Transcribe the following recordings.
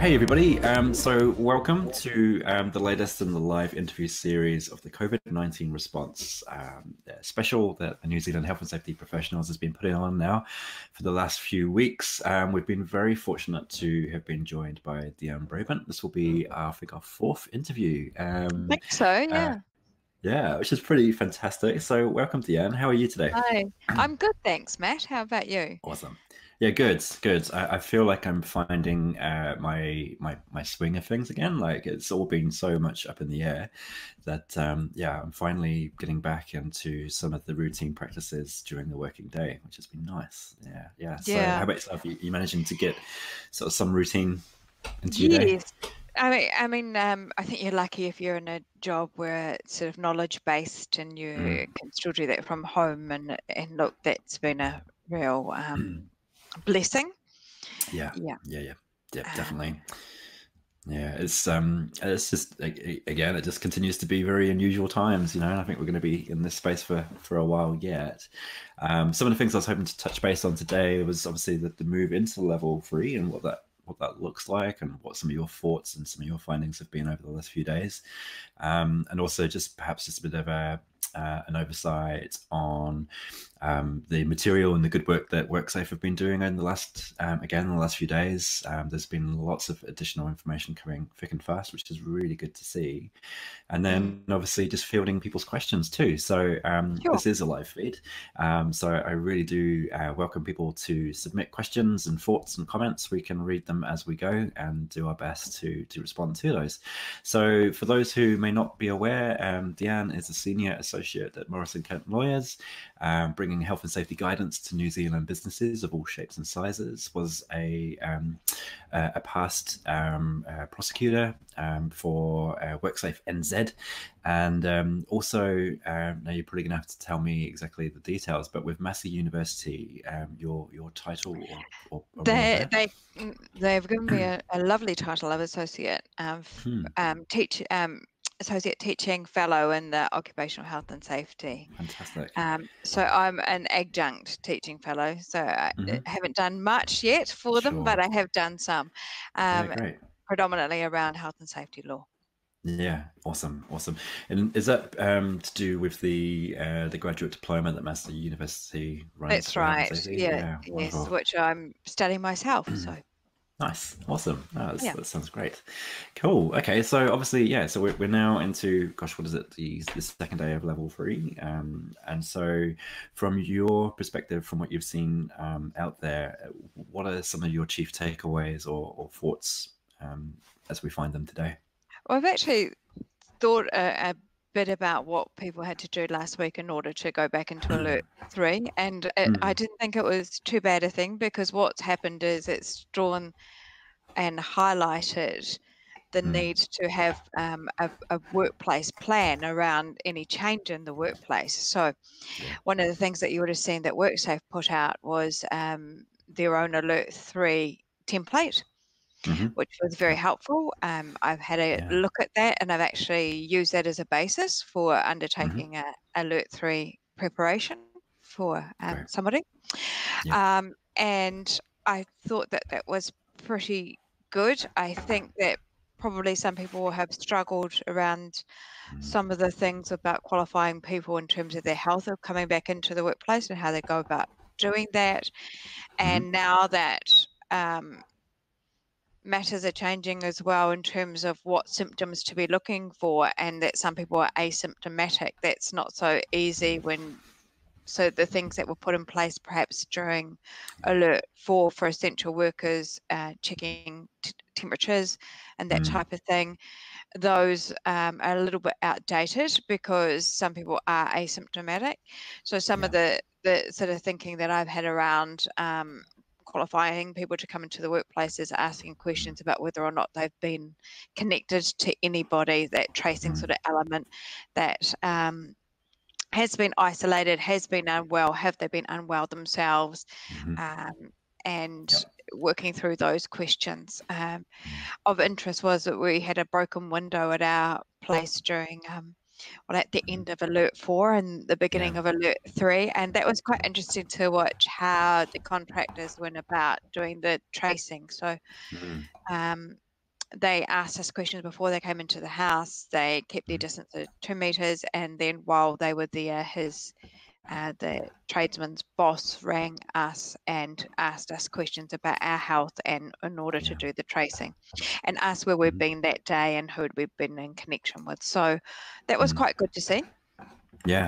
Hey everybody, so welcome to the latest in the live interview series of the COVID-19 response special that the New Zealand Health and Safety Professionals has been putting on now for the last few weeks. We've been very fortunate to have been joined by DeAnne Brabant. This will be, I think, our fourth interview. I think so, yeah. Yeah, which is pretty fantastic. So welcome, DeAnne. How are you today? Hi. I'm good, thanks, Matt. How about you? Awesome. Yeah, good. I feel like I'm finding my swing of things again. Like it's all been so much up in the air that yeah, I'm finally getting back into some of the routine practices during the working day, which has been nice. Yeah. So how about yourself? You managing to get sort of some routine into your day? Yes. I think you're lucky if you're in a job where it's sort of knowledge-based and you can still do that from home. And look, that's been a real blessing. Yeah, Um, definitely. Yeah, it's just again, it just continues to be very unusual times, you know. And I think we're going to be in this space for a while yet. Some of the things I was hoping to touch base on today was obviously the move into level 3 and what that looks like, and what some of your thoughts and some of your findings have been over the last few days, and also perhaps just a bit of an oversight on the material and the good work that WorkSafe have been doing in the last few days. There's been lots of additional information coming thick and fast, which is really good to see. And then obviously just fielding people's questions too. So sure. This is a live feed. So I really do welcome people to submit questions and thoughts and comments. We can read them as we go and do our best to respond to those. So for those who may not be aware, DeAnne is a Senior Associate at Morrison Kent Lawyers, bringing health and safety guidance to New Zealand businesses of all shapes and sizes. Was a past prosecutor for WorkSafe NZ, and also now you're probably going to have to tell me exactly the details, but with Massey University, your title or they've given me a lovely title of associate, associate teaching fellow in the occupational health and safety. Fantastic. So I'm an adjunct teaching fellow. So I haven't done much yet for them, but I have done some, great. predominantly around health and safety law. Yeah, awesome. And is that to do with the graduate diploma that Massey University runs? That's right. Yeah, yes, which I'm studying myself. So. Nice, awesome. That sounds great. Cool. Okay, so obviously, so we're now into, gosh, what is it? The second day of level 3. And so, from your perspective, from what you've seen out there, what are some of your chief takeaways or thoughts as we find them today? Well, I've actually thought a bit about what people had to do last week in order to go back into Alert 3, and I didn't think it was too bad a thing, because what's happened is it's drawn and highlighted the need to have a workplace plan around any change in the workplace. So one of the things that you would have seen that WorkSafe put out was their own Alert 3 template, which was very helpful. I've had a look at that, and I've actually used that as a basis for undertaking a Alert 3 preparation for somebody. And I thought that was pretty good. I think that probably some people have struggled around some of the things about qualifying people in terms of their health of coming back into the workplace and how they go about doing that. And now that matters are changing as well in terms of what symptoms to be looking for, and that some people are asymptomatic, that's not so easy so the things that were put in place perhaps during Alert 4 for essential workers, checking temperatures and that type of thing, those are a little bit outdated because some people are asymptomatic. So some of the sort of thinking that I've had around qualifying people to come into the workplace is asking questions about whether or not they've been connected to anybody, that tracing sort of element, that has been isolated, has been unwell, have they been unwell themselves, and working through those questions. Of interest was that we had a broken window at our place during at the end of Alert 4 and the beginning of Alert 3, and that was quite interesting to watch how the contractors went about doing the tracing. So they asked us questions before they came into the house. They kept their distance at 2 meters, and then while they were there, the tradesman's boss rang us and asked us questions about our health and in order to do the tracing, and asked where we'd been that day and who we'd been in connection with. So that was quite good to see. Yeah.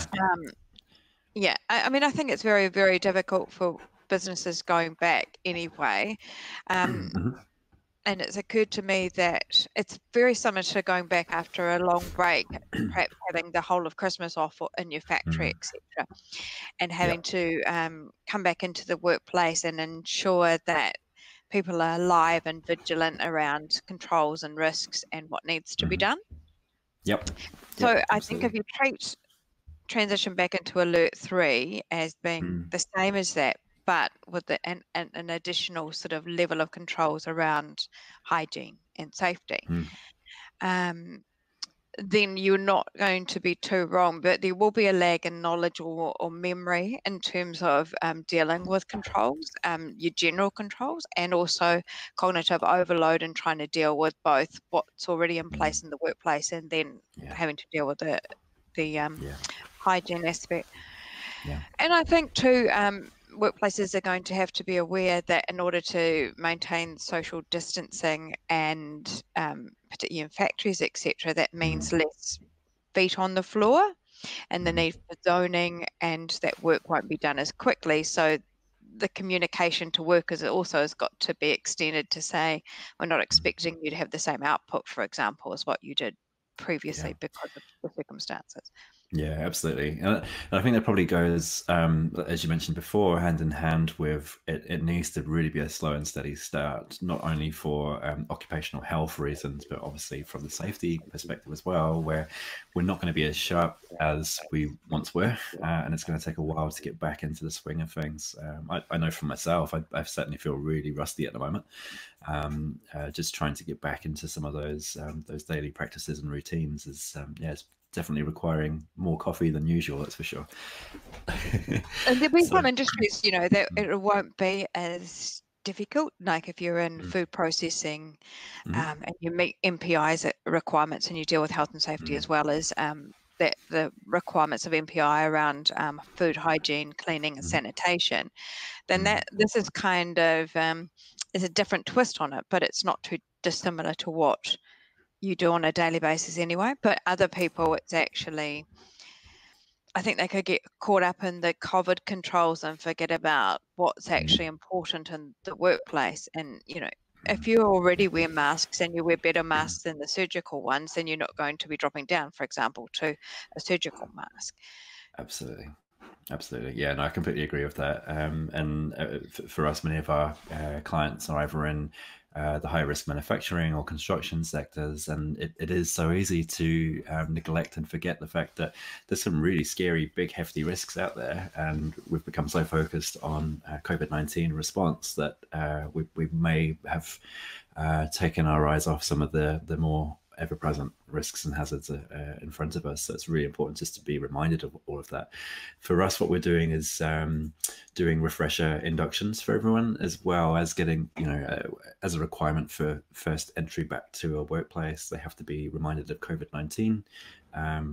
Yeah, I mean, I think it's very, very difficult for businesses going back anyway. And it's occurred to me that it's very similar to going back after a long break, perhaps having the whole of Christmas off in your factory, etc., and having to come back into the workplace and ensure that people are alive and vigilant around controls and risks and what needs to be done. So I think if you treat transition back into Alert 3 as being the same as that, but with an additional sort of level of controls around hygiene and safety, then you're not going to be too wrong. But there will be a lag in knowledge or memory in terms of dealing with controls, your general controls, and also cognitive overload and trying to deal with both what's already in place in the workplace and then having to deal with the hygiene aspect. And I think too, workplaces are going to have to be aware that in order to maintain social distancing and particularly in factories, etc., that means less feet on the floor and the need for zoning, and that work won't be done as quickly. So the communication to workers also has got to be extended to say, we're not expecting you to have the same output, for example, as what you did previously because of the circumstances. Yeah, absolutely. And I think that probably goes, as you mentioned before, hand in hand with it needs to really be a slow and steady start, not only for occupational health reasons, but obviously from the safety perspective as well, where we're not going to be as sharp as we once were, and it's going to take a while to get back into the swing of things. I know for myself, I certainly feel really rusty at the moment, just trying to get back into some of those daily practices and routines is, it's definitely requiring more coffee than usual, that's for sure. And there'll be some industries, that it won't be as difficult, like if you're in food processing and you meet MPI's requirements and you deal with health and safety as well as that the requirements of MPI around food hygiene, cleaning and sanitation, then this is kind of is a different twist on it, but it's not too dissimilar to what you do on a daily basis anyway. But other people, it's actually, I think they could get caught up in the COVID controls and forget about what's actually important in the workplace. And, if you already wear masks and you wear better masks than the surgical ones, then you're not going to be dropping down, for example, to a surgical mask. Absolutely. Yeah, no, I completely agree with that. And for us, many of our clients are either in the high-risk manufacturing or construction sectors, and it is so easy to neglect and forget the fact that there's some really scary, big, hefty risks out there, and we've become so focused on COVID-19 response that we may have taken our eyes off some of the more ever-present risks and hazards in front of us. So it's really important just to be reminded of all of that. For us, what we're doing is doing refresher inductions for everyone, as well as getting, as a requirement for first entry back to a workplace, they have to be reminded of COVID-19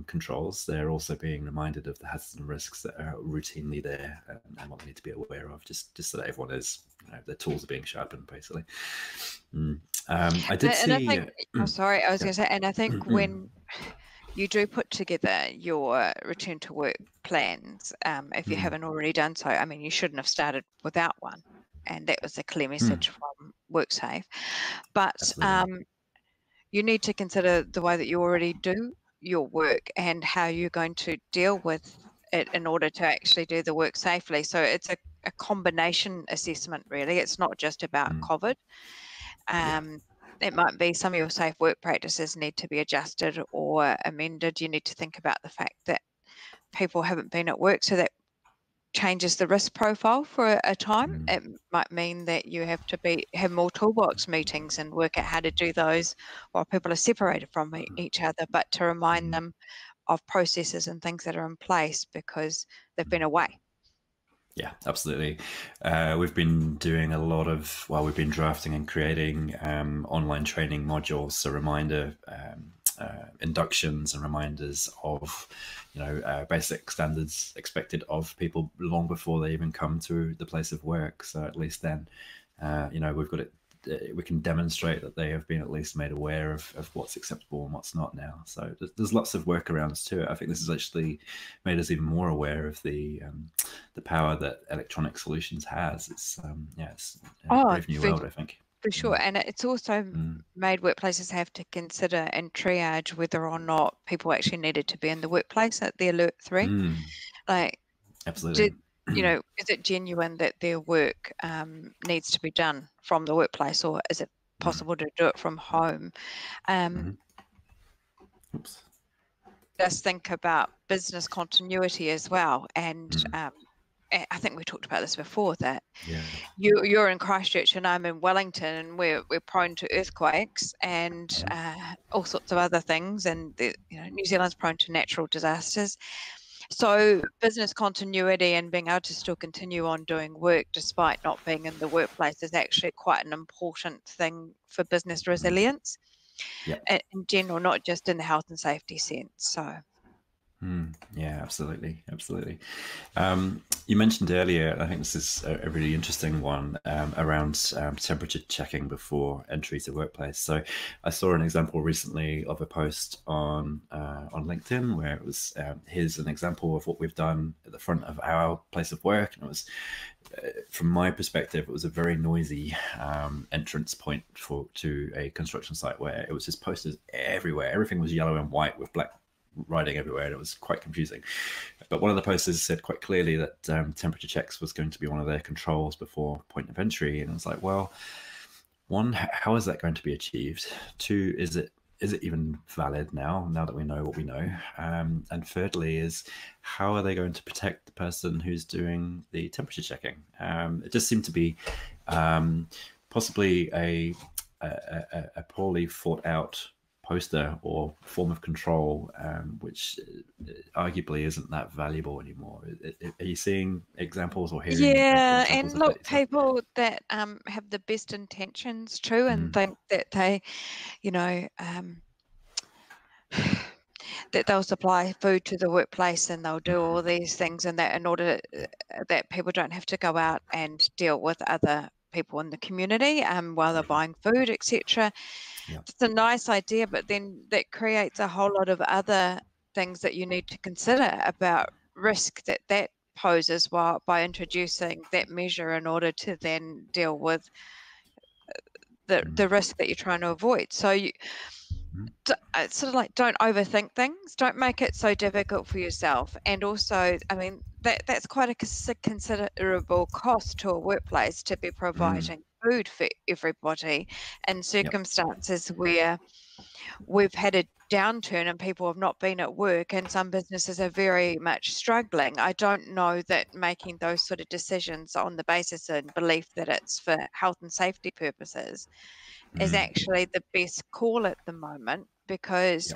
controls. They're also being reminded of the hazards and risks that are routinely there and what they need to be aware of, just so that everyone is, their tools are being sharpened, basically. I did see. I think, sorry, I was going to say, and I think when you do put together your return to work plans, if you haven't already done so, I mean, you shouldn't have started without one, and that was a clear message from WorkSafe. But you need to consider the way that you already do your work and how you're going to deal with it in order to actually do the work safely. So it's a combination assessment, really. It's not just about COVID. It might be some of your safe work practices need to be adjusted or amended. You need to think about the fact that people haven't been at work, so that changes the risk profile for a time. It might mean that you have to have more toolbox meetings and work out how to do those while people are separated from each other, but to remind them of processes and things that are in place because they've been away. Yeah, absolutely. We've been doing a lot of, well, we've been drafting and creating online training modules, so reminder inductions and reminders of, basic standards expected of people long before they even come to the place of work. So at least then, we've got it. We can demonstrate that they have been at least made aware of what's acceptable and what's not now. So there's lots of workarounds to it. I think this has actually made us even more aware of the power that electronic solutions has. It's it's a Oh, brave new world, I think. for sure. And it's also Mm. made workplaces have to consider and triage whether or not people actually needed to be in the workplace at the alert 3. Mm. Like, Absolutely. did, is it genuine that their work needs to be done from the workplace, or is it possible to do it from home? Oops. Just think about business continuity as well. And I think we talked about this before, that Yeah. you're in Christchurch and I'm in Wellington, and we're prone to earthquakes and all sorts of other things, and New Zealand's prone to natural disasters. So business continuity and being able to still continue on doing work despite not being in the workplace is actually quite an important thing for business resilience Yeah. in general, not just in the health and safety sense. So Yeah, absolutely. Absolutely. You mentioned earlier, I think this is a really interesting one, around temperature checking before entry to workplace. So I saw an example recently of a post on LinkedIn where it was, here's an example of what we've done at the front of our place of work. And it was, from my perspective, it was a very noisy entrance point to a construction site where it was just posters everywhere. Everything was yellow and white with black writing everywhere, and it was quite confusing. But one of the posters said quite clearly that temperature checks was going to be one of their controls before point of entry, and I was like, well, one, how is that going to be achieved? Two, is it even valid now that we know what we know? And thirdly is, how are they going to protect the person who's doing the temperature checking? It just seemed to be possibly a poorly thought out poster or form of control, which arguably isn't that valuable anymore. Are you seeing examples or hearing yeah, examples and of that look, yourself? people that have the best intentions too, and think that they, you know, that they'll supply food to the workplace and they'll do all these things, and that in order that people don't have to go out and deal with other people in the community while they're buying food, etc. Yeah. It's a nice idea, but then that creates a whole lot of other things that you need to consider about risk that poses by introducing that measure in order to then deal with the risk that you're trying to avoid. So it's sort of like, don't overthink things, don't make it so difficult for yourself. And also, I mean, that's quite a considerable cost to a workplace to be providing food for everybody in circumstances where we've had a downturn and people have not been at work, and some businesses are very much struggling. I don't know that making those sort of decisions on the basis and belief that it's for health and safety purposes is actually the best call at the moment, because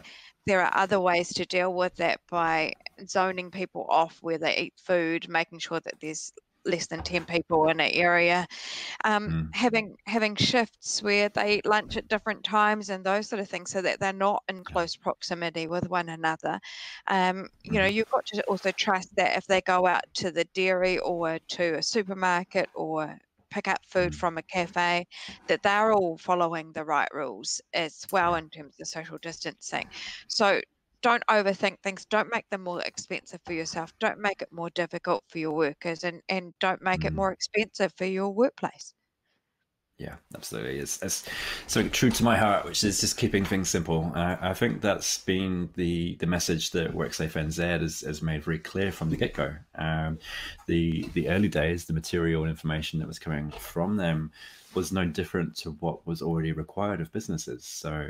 there are other ways to deal with that by zoning people off where they eat food, making sure that there's less than 10 people in an area, having shifts where they eat lunch at different times and those sort of things, so that they're not in close proximity with one another. You've got to also trust that if they go out to the dairy or to a supermarket or pick up food from a cafe, that they're all following the right rules as well in terms of social distancing. So don't overthink things. Don't make them more expensive for yourself. Don't make it more difficult for your workers, and don't make it more expensive for your workplace. Yeah, absolutely. It's so true to my heart, which is just keeping things simple. I think that's been the message that WorkSafe NZ has made very clear from the get-go. The early days, the material and information that was coming from them was no different to what was already required of businesses. So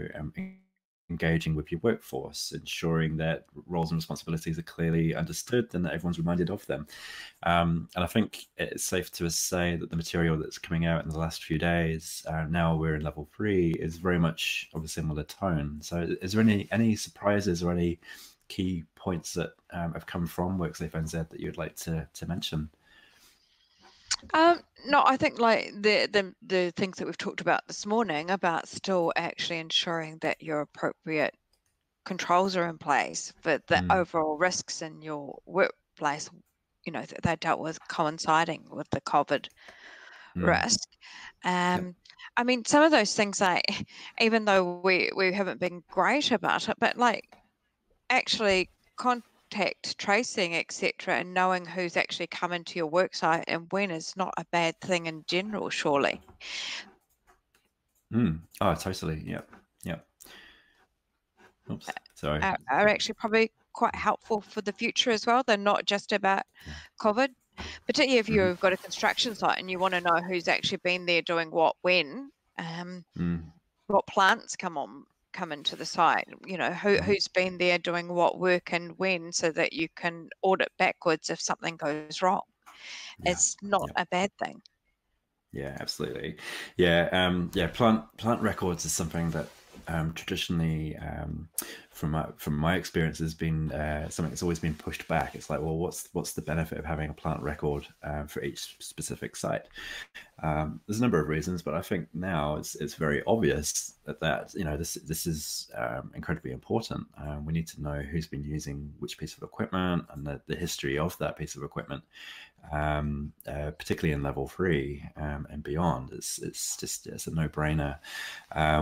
engaging with your workforce, ensuring that roles and responsibilities are clearly understood and that everyone's reminded of them. And I think it's safe to say that the material that's coming out in the last few days, now we're in level 3, is very much of a similar tone. So is there any surprises or any key points that have come from WorkSafe NZ that you'd like to mention? No, I think like the things that we've talked about this morning about still actually ensuring that your appropriate controls are in place for the overall risks in your workplace, they're dealt with coinciding with the COVID risk. I mean, some of those things, like, even though we haven't been great about it, but like actually contact tracing, etc., and knowing who's actually come into your worksite and when is not a bad thing in general, surely. Oh, totally. Yep. Oops, sorry. Are actually probably quite helpful for the future as well. They're not just about COVID, particularly if you've got a construction site and you want to know who's actually been there doing what when, what plants come into the site, who's been there doing what work and when, so that you can audit backwards if something goes wrong. It's not a bad thing. Yeah, absolutely. Yeah, plant records is something that traditionally, from my experience, has been something that's always been pushed back. It's like, well, what's the benefit of having a plant record for each specific site? There's a number of reasons, but I think now it's very obvious that this is incredibly important. We need to know who's been using which piece of equipment and the history of that piece of equipment, particularly in level 3 and beyond. It's a no-brainer.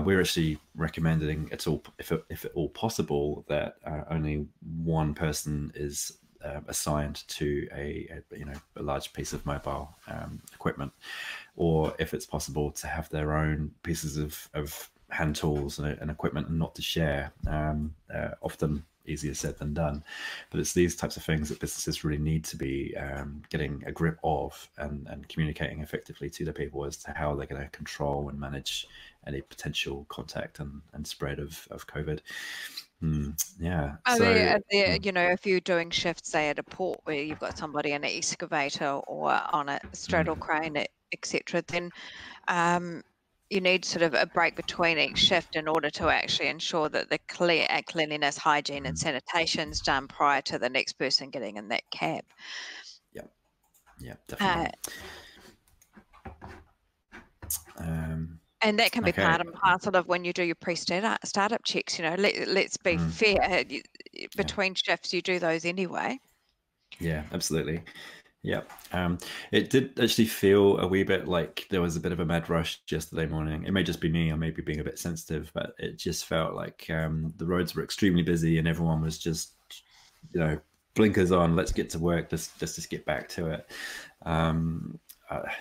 We're actually recommending if at all possible, that only one person is assigned to a large piece of mobile equipment, or if it's possible to have their own pieces of hand tools and equipment and not to share. Often easier said than done, but it's these types of things that businesses really need to be getting a grip of and communicating effectively to the people as to how they're going to control and manage any potential contact and spread of COVID. Yeah. I mean, if you're doing shifts, say at a port where you've got somebody in an excavator or on a straddle crane, etc., then you need sort of a break between each shift in order to actually ensure that the cleanliness, hygiene, and sanitation is done prior to the next person getting in that cab. Yeah, definitely. And that can be part and parcel of when you do your pre-startup checks. Let's be fair. Between shifts, you do those anyway. Yeah, absolutely. Yeah. It did actually feel a wee bit like there was a bit of a mad rush yesterday morning. It may just be me, I may be being a bit sensitive, but it just felt like the roads were extremely busy and everyone was just, blinkers on, let's get to work, just get back to it.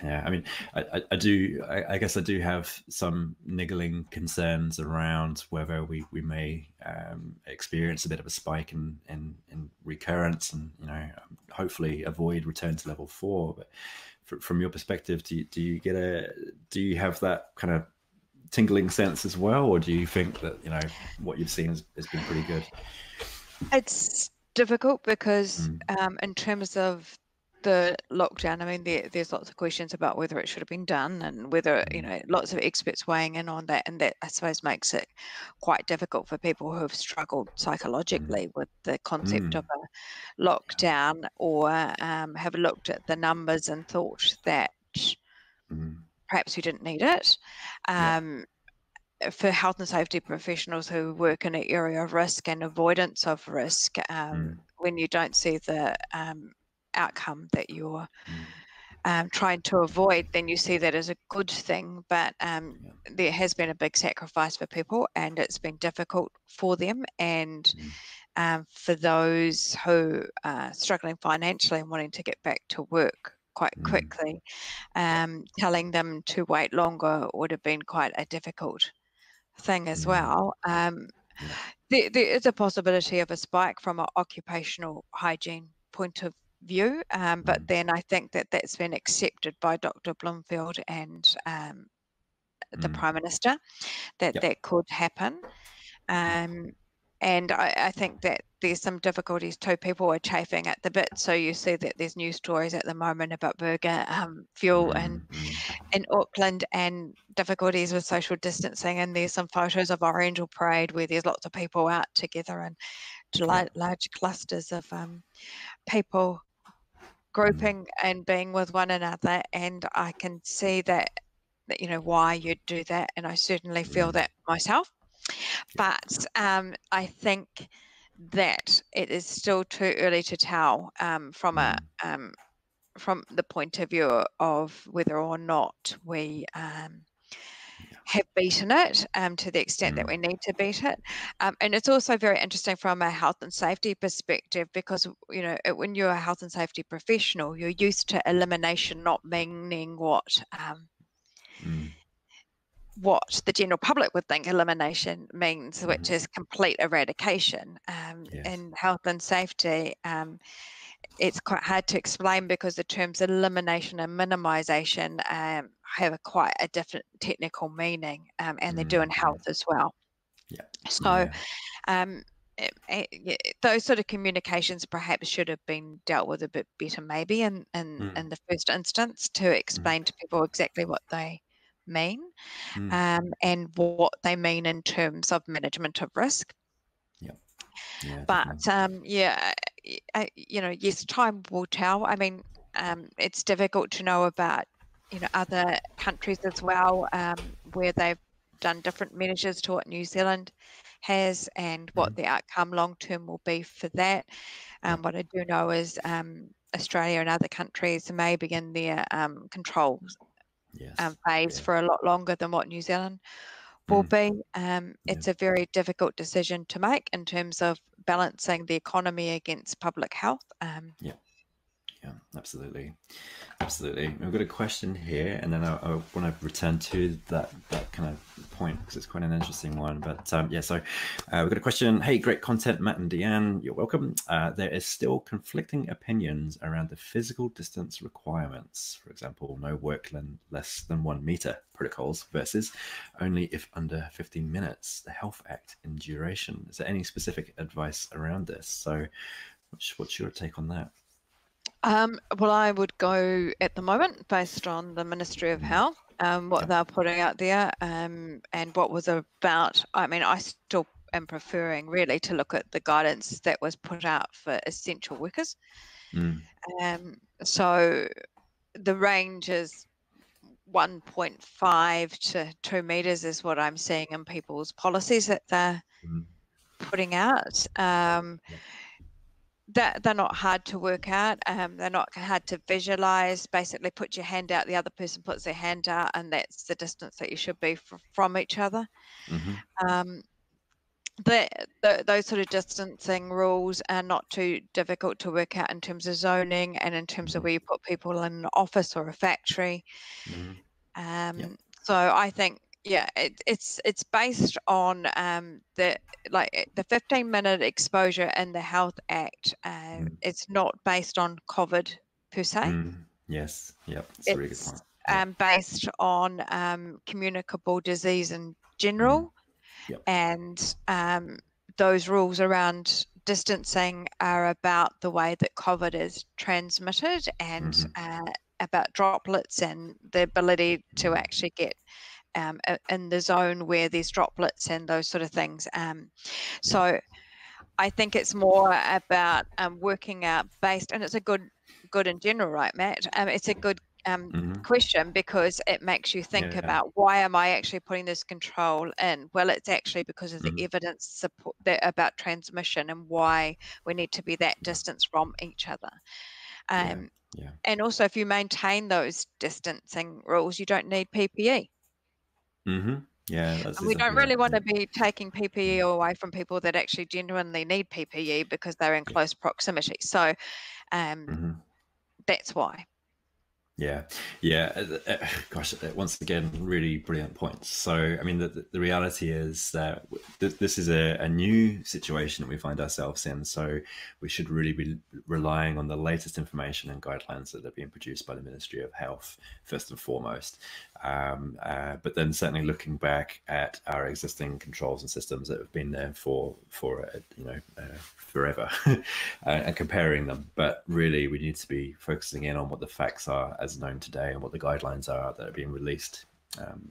Yeah, I mean, I guess I do have some niggling concerns around whether we may experience a bit of a spike in recurrence and, hopefully avoid return to level 4. But from your perspective, do you have that kind of tingling sense as well, or do you think that what you've seen has been pretty good? It's difficult because in terms of the lockdown, I mean, there's lots of questions about whether it should have been done and whether, lots of experts weighing in on that. And that, I suppose, makes it quite difficult for people who have struggled psychologically with the concept of a lockdown, or have looked at the numbers and thought that perhaps we didn't need it. For health and safety professionals who work in an area of risk and avoidance of risk, when you don't see the outcome that you're trying to avoid, then you see that as a good thing. But there has been a big sacrifice for people, and it's been difficult for them. And for those who are struggling financially and wanting to get back to work quite quickly, telling them to wait longer would have been quite a difficult thing as well. There is a possibility of a spike from an occupational hygiene point of view, but then I think that that's been accepted by Dr. Bloomfield and the Prime Minister, that could happen. And I think that there's some difficulties too. People are chafing at the bit. So you see that there's news stories at the moment about burger fuel in Auckland and difficulties with social distancing. And there's some photos of Orange Parade where there's lots of people out together and large clusters of people grouping and being with one another, and I can see that why you'd do that, and I certainly feel that myself. But I think that it is still too early to tell from the point of view of whether or not we have beaten it to the extent that we need to beat it. And it's also very interesting from a health and safety perspective, because, when you're a health and safety professional, you're used to elimination not meaning what the general public would think elimination means, which is complete eradication. In health and safety, it's quite hard to explain because the terms elimination and minimisation have quite a different technical meaning, and they do in health as well. So those sort of communications perhaps should have been dealt with a bit better, maybe in the first instance, to explain to people exactly what they mean and what they mean in terms of management of risk. But yes, time will tell. I mean, it's difficult to know about other countries as well, where they've done different measures to what New Zealand has, and what the outcome long term will be for that. What I do know is Australia and other countries may be in their control phase for a lot longer than what New Zealand will be. It's a very difficult decision to make in terms of balancing the economy against public health. Yeah, absolutely. We've got a question here, and then I want to return to that kind of point because it's quite an interesting one. But so we've got a question. Hey, great content, Matt and DeAnne. You're welcome. There is still conflicting opinions around the physical distance requirements. For example, no work less than 1 meter protocols versus only if under 15 minutes. The Health Act in duration. Is there any specific advice around this? So, what's your take on that? Well, I would go at the moment based on the Ministry of Health, what they're putting out there, and what was about. I mean, I still am preferring really to look at the guidance that was put out for essential workers. So the range is 1.5 to 2 meters is what I'm seeing in people's policies that they're putting out. That they're not hard to work out. They're not hard to visualize. Basically, put your hand out, the other person puts their hand out, and that's the distance that you should be from each other. Those sort of distancing rules are not too difficult to work out in terms of zoning and in terms of where you put people in an office or a factory. So I think, it's based on the 15-minute exposure in the Health Act. It's not based on COVID per se. Yes, it's a really good point. Based on communicable disease in general, and those rules around distancing are about the way that COVID is transmitted, and about droplets and the ability to actually get in the zone where there's droplets and those sort of things. So I think it's more about working out based, and it's a good in general, right, Matt? It's a good question, because it makes you think about, why am I actually putting this control in? Well, it's actually because of the evidence support about transmission and why we need to be that distance from each other. And also, if you maintain those distancing rules, you don't need PPE. That's we don't really want to be taking PPE away from people that actually genuinely need PPE because they're in close proximity. So that's why. Gosh, once again, really brilliant points. So, I mean, the reality is that this is a new situation that we find ourselves in. So we should really be relying on the latest information and guidelines that are being produced by the Ministry of Health, first and foremost. But then certainly looking back at our existing controls and systems that have been there for forever and comparing them. But really, we need to be focusing in on what the facts are as known today and what the guidelines are that are being released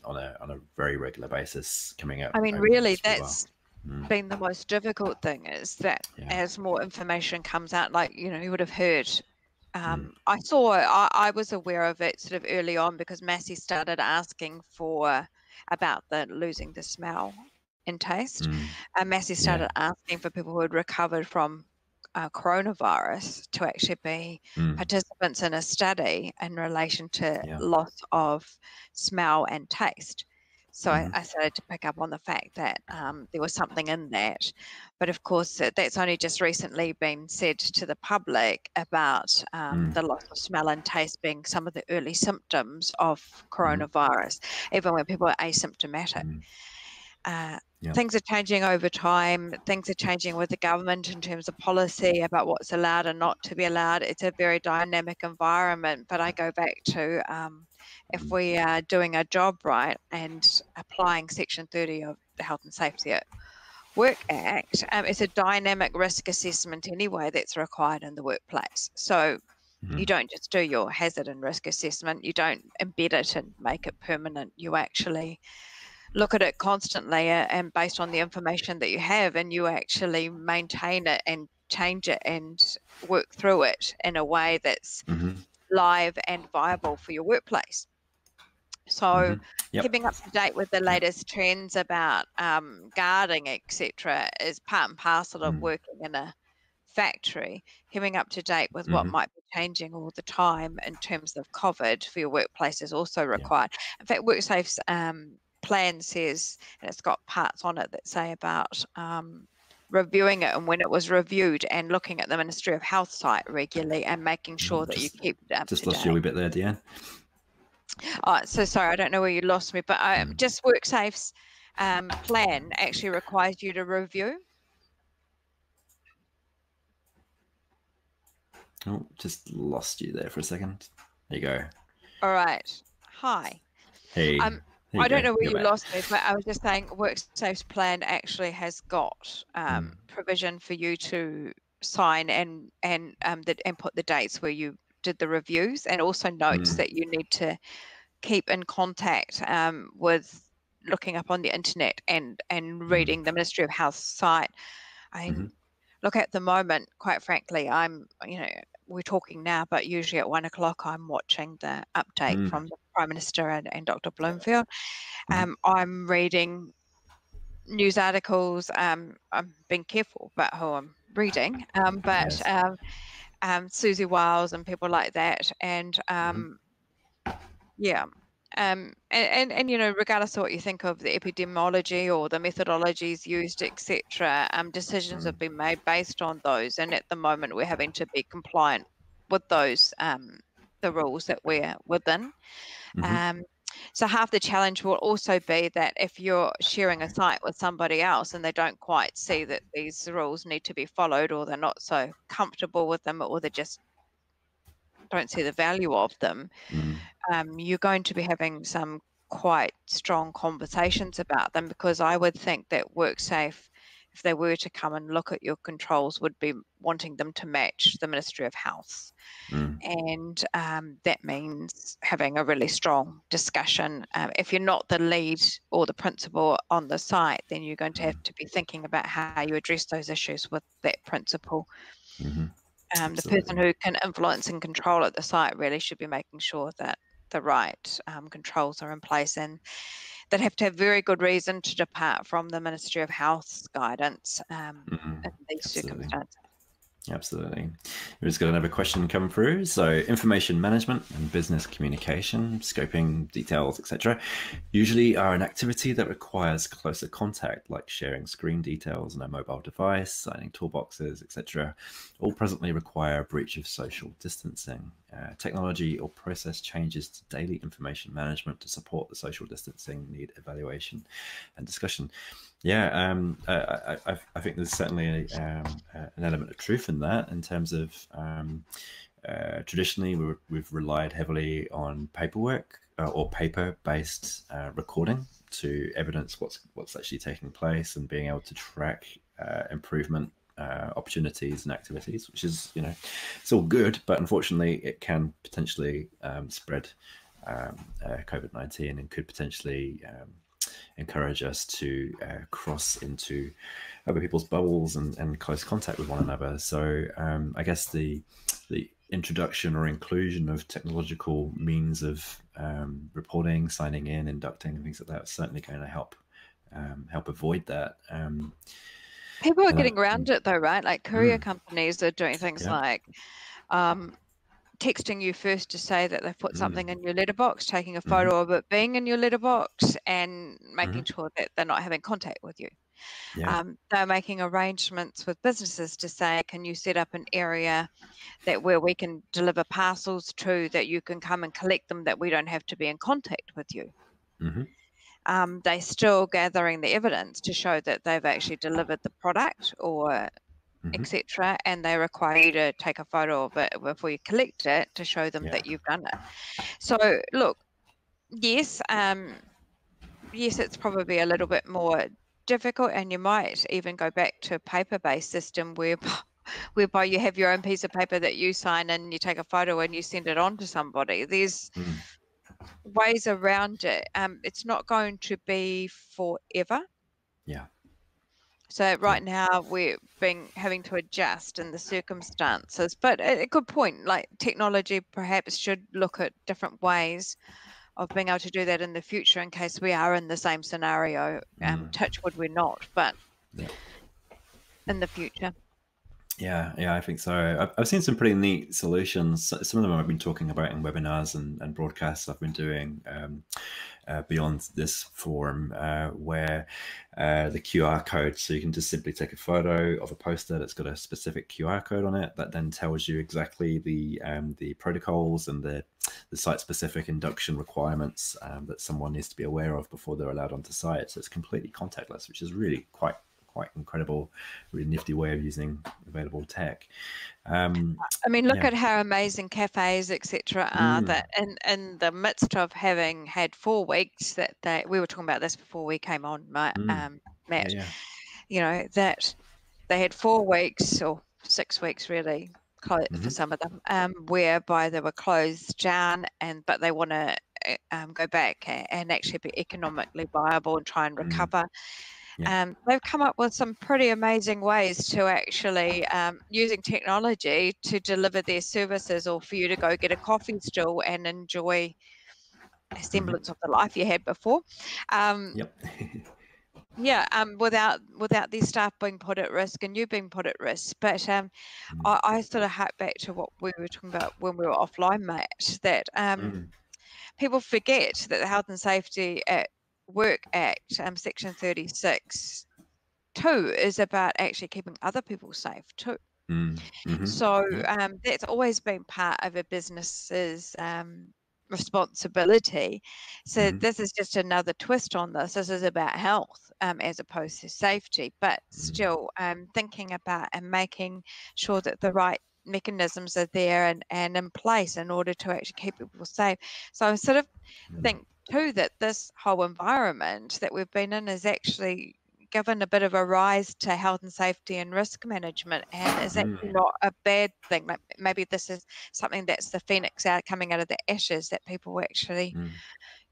on a very regular basis coming out. I mean, really, that's been the most difficult thing, is that as more information comes out, like, you would have heard I was aware of it sort of early on because Massey started asking about the losing the smell and taste. Massey started asking for people who had recovered from coronavirus to actually be participants in a study in relation to loss of smell and taste. So I started to pick up on the fact that there was something in that. But of course, that's only just recently been said to the public about the loss of smell and taste being some of the early symptoms of coronavirus, even when people are asymptomatic. Things are changing over time. Things are changing with the government in terms of policy about what's allowed and not to be allowed. It's a very dynamic environment, but I go back to if we are doing our job right and applying Section 30 of the Health and Safety at Work Act, it's a dynamic risk assessment anyway that's required in the workplace. So you don't just do your hazard and risk assessment, you don't embed it and make it permanent. You actually look at it constantly and based on the information that you have, and you actually maintain it and change it and work through it in a way that's live and viable for your workplace. So keeping up to date with the latest trends about guarding, etc., is part and parcel of working in a factory. Keeping up to date with what might be changing all the time in terms of COVID for your workplace is also required. In fact, WorkSafe's plan says, and it's got parts on it that say about reviewing it and when it was reviewed, and looking at the Ministry of Health site regularly and making sure that you keep it up to date. Just lost you a wee bit there, DeAnne. Oh, so sorry, I don't know where you lost me, but just WorkSafe's plan actually requires you to review. Oh, just lost you there for a second. There you go. All right. Hi. Hey. I don't know where you lost me, but I was just saying WorkSafe's plan actually has got provision for you to sign and put the dates where you did the reviews, and also notes that you need to keep in contact with looking up on the internet and reading the Ministry of Health site. Look, at the moment, quite frankly, we're talking now, but usually at 1 o'clock, I'm watching the update from the Prime Minister and Dr. Bloomfield. I'm reading news articles. I'm being careful about who I'm reading, Susie Wiles and people like that. And and regardless of what you think of the epidemiology or the methodologies used, etc., decisions have been made based on those. And at the moment, we're having to be compliant with those, the rules that we're within. So half the challenge will also be that if you're sharing a site with somebody else and they don't quite see that these rules need to be followed, or they're not so comfortable with them, or they just don't see the value of them, you're going to be having some quite strong conversations about them, because I would think that WorkSafe, if they were to come and look at your controls, would be wanting them to match the Ministry of Health. And that means having a really strong discussion. If you're not the lead or the principal on the site, then you're going to have to be thinking about how you address those issues with that principal. The person who can influence and control at the site really should be making sure that the right controls are in place, and they'd have to have very good reason to depart from the Ministry of Health's guidance in these circumstances. Absolutely. We've just got another question come through. So information management and business communication, scoping, details, etc., usually are an activity that requires closer contact, like sharing screen details on a mobile device, signing toolboxes, etc. All presently require a breach of social distancing. Technology or process changes to daily information management to support the social distancing need evaluation and discussion. Yeah, I think there's certainly an element of truth in that, in terms of traditionally we've relied heavily on paperwork or paper-based recording to evidence what's actually taking place, and being able to track improvement opportunities and activities, which is, it's all good, but unfortunately it can potentially spread COVID-19 and could potentially encourage us to cross into other people's bubbles and close contact with one another. So I guess the introduction or inclusion of technological means of reporting, signing in, inducting, and things like that is certainly going to help avoid that. People are getting around it though, right? Like courier companies are doing things yeah. like texting you first to say that they've put something in your letterbox, taking a photo of it being in your letterbox, and making sure that they're not having contact with you. Yeah. They're making arrangements with businesses to say, can you set up an area where we can deliver parcels to, that you can come and collect them, that we don't have to be in contact with you. They're still gathering the evidence to show that they've actually delivered the product or etc. And they require you to take a photo of it before you collect it to show them that you've done it. So look, yes, yes, it's probably a little bit more difficult, and you might even go back to a paper-based system whereby you have your own piece of paper that you sign and you take a photo and you send it on to somebody. There's ways around it. It's not going to be forever. Yeah. So right now we're having to adjust in the circumstances, but a good point, like technology perhaps should look at different ways of being able to do that in the future in case we are in the same scenario. Touch wood, we're not, but in the future. Yeah, I think so. I've seen some pretty neat solutions. Some of them I've been talking about in webinars and broadcasts I've been doing beyond this forum, where the QR code, so you can just simply take a photo of a poster that's got a specific QR code on it that then tells you exactly the protocols and the site-specific induction requirements that someone needs to be aware of before they're allowed onto site. So it's completely contactless, which is really quite incredible, really nifty way of using available tech. I mean, look at how amazing cafes, etc., are. That in the midst of having had 4 weeks, that we were talking about this before we came on, Matt. You know, that they had 4 weeks or 6 weeks really for some of them, whereby they were closed down, but they want to go back and actually be economically viable and try and recover. They've come up with some pretty amazing ways to actually using technology to deliver their services, or for you to go get a coffee still and enjoy a semblance of the life you had before. Without these staff being put at risk and you being put at risk. But I sort of hark back to what we were talking about when we were offline, Matt, that people forget that the Health and Safety at Work Act, Section 36 2, is about actually keeping other people safe too. So that's always been part of a business's responsibility. So this is just another twist on this. This is about health as opposed to safety, but still thinking about and making sure that the right mechanisms are there and in place in order to actually keep people safe. So I sort of think too that this whole environment that we've been in is actually given a bit of a rise to health and safety and risk management, and is actually not a bad thing. Like maybe this is something that's the phoenix coming out of the ashes, that people actually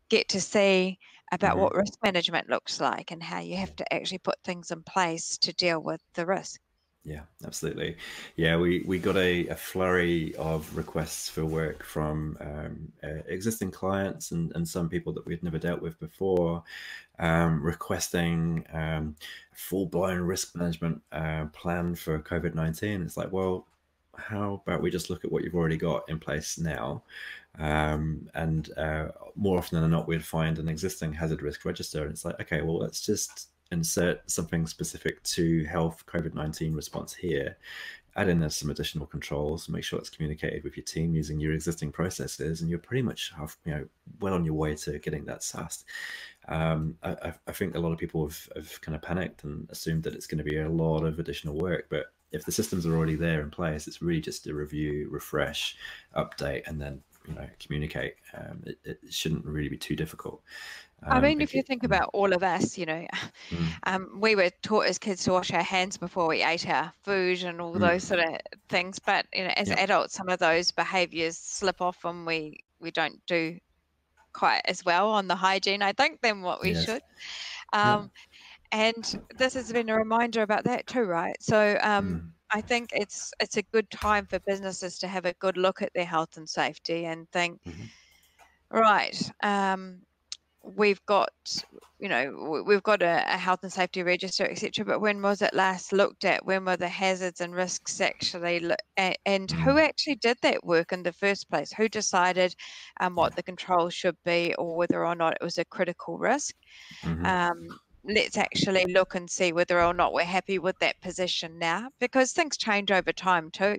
get to see about what risk management looks like and how you have to actually put things in place to deal with the risk. Yeah, absolutely. Yeah, we got a flurry of requests for work from existing clients and some people that we'd never dealt with before, requesting full-blown risk management plan for COVID-19. It's like, well, how about we just look at what you've already got in place now? And more often than not, we'd find an existing hazard risk register. And it's like, okay, well, let's just insert something specific to health COVID-19 response here, add in some additional controls, make sure it's communicated with your team using your existing processes, and you're pretty much well on your way to getting that SaaS. I think a lot of people have kind of panicked and assumed that it's going to be a lot of additional work, but if the systems are already there in place, it's really just a review, refresh, update, and then communicate. It shouldn't really be too difficult. I mean, if you think about all of us, we were taught as kids to wash our hands before we ate our food and all those sort of things. But as adults, some of those behaviours slip off, and we don't do quite as well on the hygiene, I think, than what we should. And this has been a reminder about that too, right? So I think it's a good time for businesses to have a good look at their health and safety and think, right, we've got, we've got a health and safety register, etc. But when was it last looked at? When were the hazards and risks actually, and who actually did that work in the first place? Who decided what the controls should be, or whether or not it was a critical risk? Let's actually look and see whether or not we're happy with that position now, because things change over time too.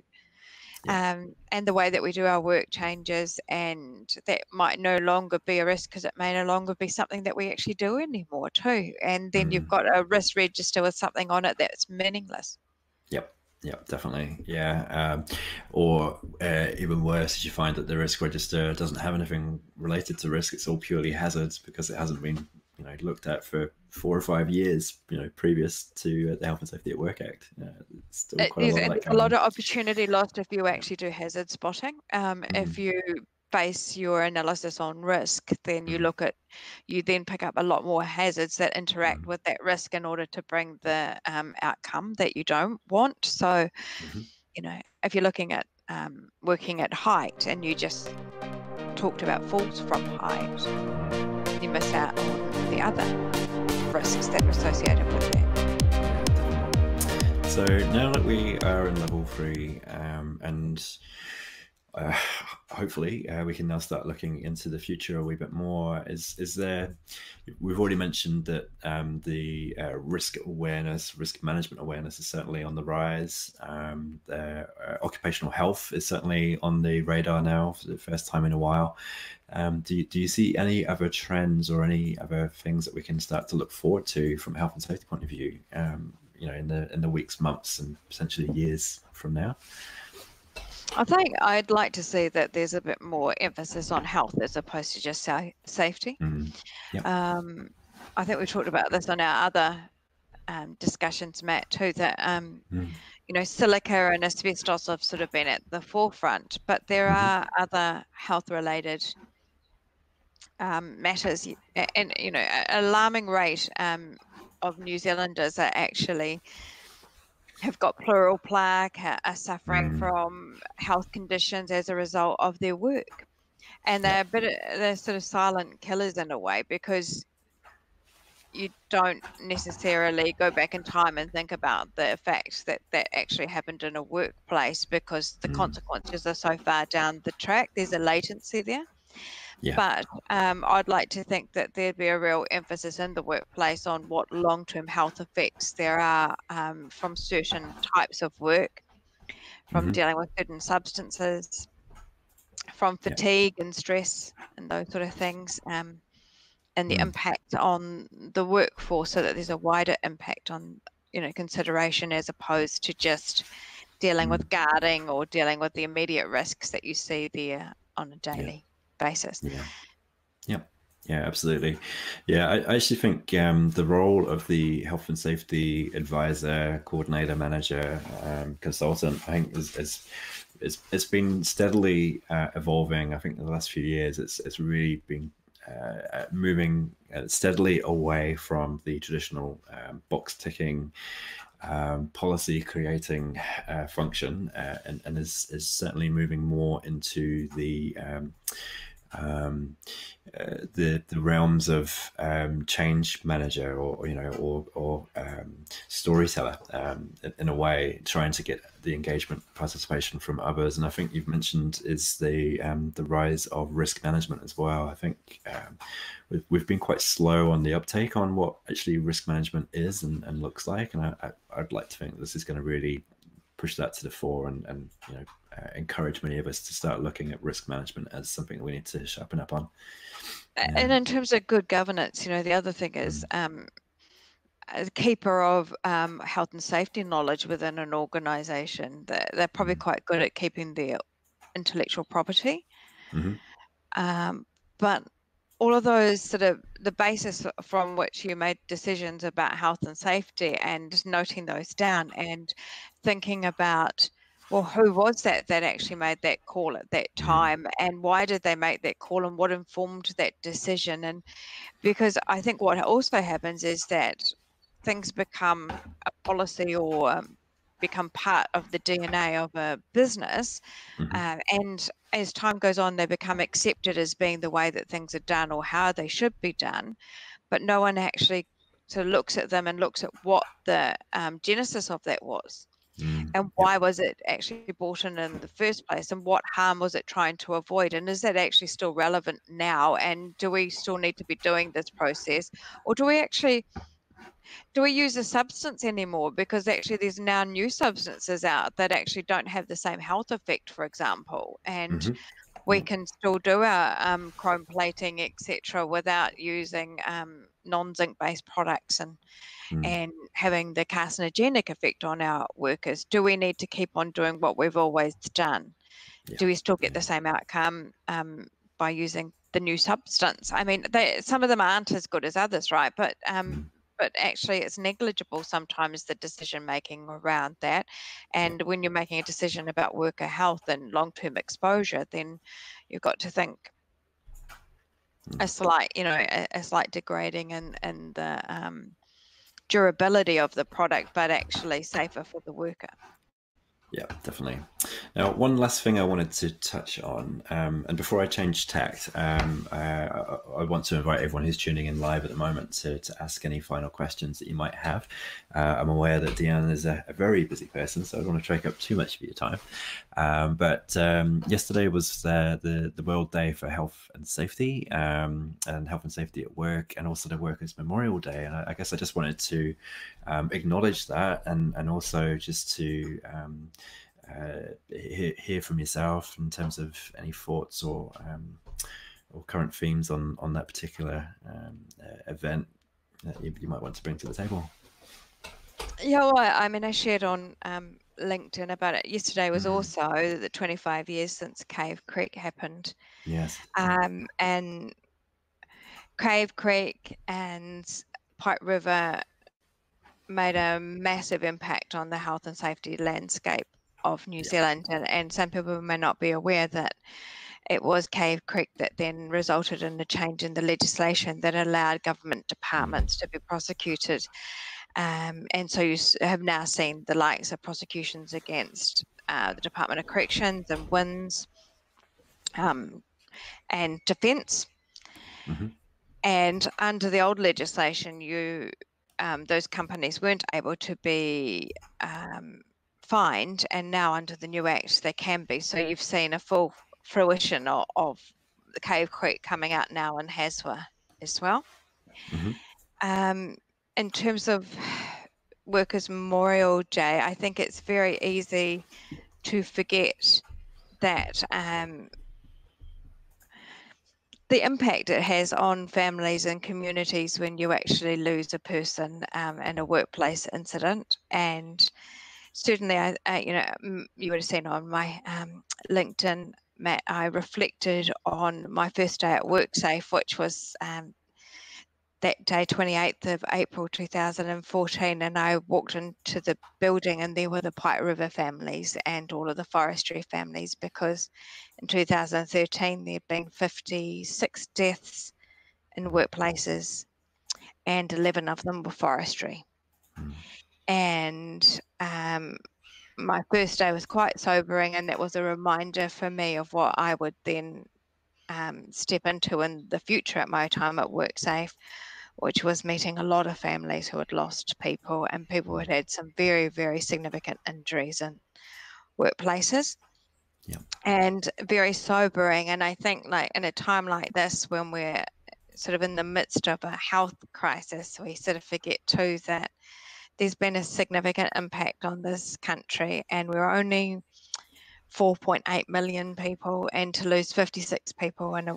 And the way that we do our work changes, and that might no longer be a risk because it may no longer be something that we actually do anymore too. And then you've got a risk register with something on it that's meaningless. Yep, definitely. Yeah. Or even worse, is you find that the risk register doesn't have anything related to risk. It's all purely hazards because it hasn't been, looked at for 4 or 5 years, previous to the Health and Safety at Work Act. It's still quite a lot of that a lot going of on. opportunity lost if you actually do hazard spotting. If you base your analysis on risk, then you then pick up a lot more hazards that interact with that risk in order to bring the outcome that you don't want. So, if you're looking at working at height and you just talked about falls from height, you miss out on the other risks that are associated with that. So now that we are in level 3, and hopefully we can now start looking into the future a wee bit more. Is there? We've already mentioned that the risk management awareness is certainly on the rise. Occupational health is certainly on the radar now for the first time in a while. Do you see any other trends or any other things that we can start to look forward to from a health and safety point of view? In the weeks, months, and potentially years from now? I think I'd like to see that there's a bit more emphasis on health as opposed to just safety. I think we talked about this on our other discussions, Matt, too, that silica and asbestos have sort of been at the forefront, but there are other health-related matters, and an alarming rate of New Zealanders are actually have got pleural plaque, are suffering from health conditions as a result of their work. And they're sort of silent killers in a way, because you don't necessarily go back in time and think about the effects that actually happened in a workplace, because the consequences are so far down the track. There's a latency there. But I'd like to think that there'd be a real emphasis in the workplace on what long-term health effects there are from certain types of work, from dealing with certain substances, from fatigue and stress and those sort of things, and the impact on the workforce, so that there's a wider impact on, consideration, as opposed to just dealing with guarding or dealing with the immediate risks that you see there on a daily basis. Yeah, absolutely. Yeah, I actually think the role of the health and safety advisor, coordinator, manager, consultant, I think it's been steadily evolving. I think in the last few years, it's really been moving steadily away from the traditional box ticking, policy creating function, and is certainly moving more into the realms of change manager, or storyteller, in a way, trying to get the engagement participation from others. And I think you've mentioned is the rise of risk management as well. I think we've been quite slow on the uptake on what actually risk management is and looks like, and I'd like to think this is going to really push that to the fore and encourage many of us to start looking at risk management as something we need to sharpen up on. And in terms of good governance, the other thing is a keeper of health and safety knowledge within an organisation. They're probably quite good at keeping their intellectual property. But all of those sort of the basis from which you made decisions about health and safety, and noting those down and thinking about, well, who was that actually made that call at that time, and why did they make that call, and what informed that decision? And because I think what also happens is that things become a policy or become part of the DNA of a business. And as time goes on, they become accepted as being the way that things are done or how they should be done. But no one actually sort of looks at them and looks at what the genesis of that was. And why was it actually brought in the first place? And what harm was it trying to avoid? And is that actually still relevant now? And do we still need to be doing this process? Or do we use a substance anymore? Because actually there's now new substances out that actually don't have the same health effect, for example. And we can still do our chrome plating, etc., without using non-zinc based products and having the carcinogenic effect on our workers. Do we need to keep on doing what we've always done? Do we still get the same outcome by using the new substance? I mean, some of them aren't as good as others, right? But actually it's negligible sometimes, the decision making around that. And when you're making a decision about worker health and long-term exposure, then you've got to think a slight degrading in the durability of the product, but actually safer for the worker. Yeah, definitely. Now, one last thing I wanted to touch on, and before I change tact, I want to invite everyone who's tuning in live at the moment to ask any final questions that you might have. I'm aware that DeAnne is a very busy person, so I don't want to take up too much of your time. But yesterday was the World Day for Health and Safety, and Health and Safety at Work, and also the Workers' Memorial Day. And I guess I just wanted to acknowledge that, and also just to hear from yourself in terms of any thoughts or current themes on that particular event that you might want to bring to the table. Yeah, well, I mean, I shared on LinkedIn about it. Yesterday was also the 25 years since Cave Creek happened. Yes. And Cave Creek and Pipe River made a massive impact on the health and safety landscape of New Zealand. And some people may not be aware that it was Cave Creek that then resulted in a change in the legislation that allowed government departments to be prosecuted. And so you have now seen the likes of prosecutions against the Department of Corrections and WINS and Defence. And under the old legislation, those companies weren't able to be fined, and now under the new Act they can be. So you've seen a full fruition of the Cave Creek coming out now in HASWA as well. In terms of Workers' Memorial Day, I think it's very easy to forget that the impact it has on families and communities when you actually lose a person in a workplace incident. And certainly, you would have seen on my LinkedIn, Matt, I reflected on my first day at WorkSafe, which was that day, 28th of April 2014, and I walked into the building and there were the Pipe River families and all of the forestry families, because in 2013 there had been 56 deaths in workplaces and 11 of them were forestry. And my first day was quite sobering, and that was a reminder for me of what I would then step into in the future at my time at WorkSafe, which was meeting a lot of families who had lost people and people who had had some very, very significant injuries in workplaces. And very sobering. And I think, like, in a time like this, when we're sort of in the midst of a health crisis, we sort of forget too that there's been a significant impact on this country, and we're only 4.8 million people, and to lose 56 people in a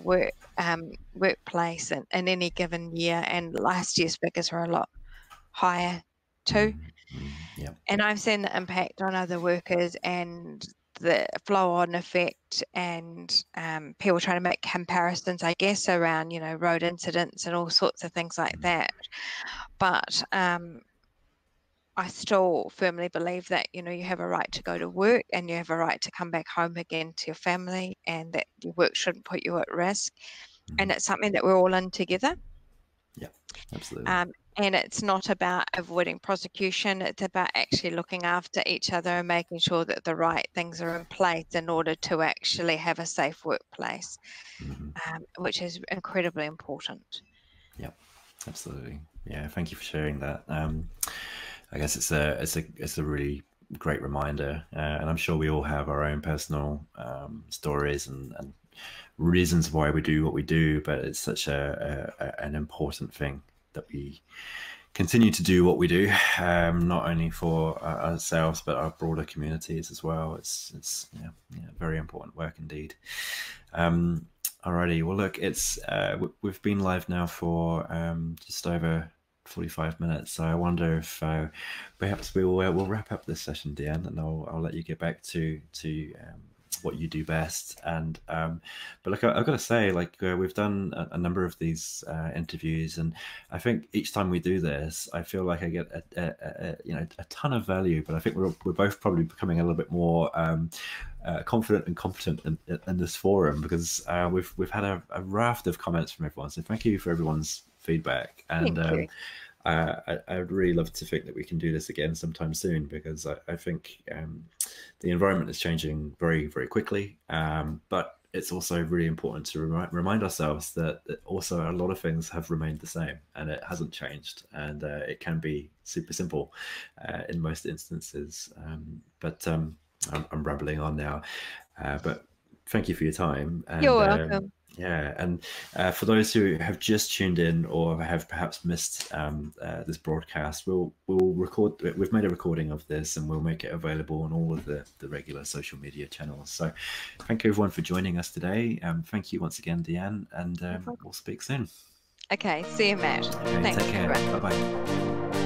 workplace in any given year, and last year's figures were a lot higher too. And I've seen the impact on other workers and the flow-on effect, and people trying to make comparisons, I guess, around, road incidents and all sorts of things like that. But I still firmly believe that, you have a right to go to work and you have a right to come back home again to your family, and that your work shouldn't put you at risk. And it's something that we're all in together. Absolutely. And it's not about avoiding prosecution, it's about actually looking after each other and making sure that the right things are in place in order to actually have a safe workplace, which is incredibly important. Yeah, absolutely. Yeah, thank you for sharing that. I guess it's a really great reminder, and I'm sure we all have our own personal stories and reasons why we do what we do, but it's such an important thing that we continue to do what we do, not only for ourselves but our broader communities as well. It's very important work indeed. Alrighty, well look, it's we've been live now for just over 45 minutes, so I wonder if perhaps we'll wrap up this session, DeAnne, and I'll let you get back to what you do best. And but look, I've got to say, like, we've done a number of these interviews, and I think each time we do this, I feel like I get a ton of value. But I think we're both probably becoming a little bit more confident and competent in this forum, because we've had a raft of comments from everyone. So thank you for everyone's feedback, and Thank you. I'd really love to think that we can do this again sometime soon, because I think the environment is changing very, very quickly. But it's also really important to remind ourselves that also a lot of things have remained the same, and it hasn't changed, and it can be super simple in most instances. But I'm rambling on now. But thank you for your time. And, You're welcome. yeah, and for those who have just tuned in or have perhaps missed this broadcast, we'll record. We've made a recording of this, and we'll make it available on all of the regular social media channels. So, thank you everyone for joining us today. Thank you once again, DeAnne, and we'll speak soon. Okay, see you, Matt. Okay, Thanks, take care. everyone. Bye bye.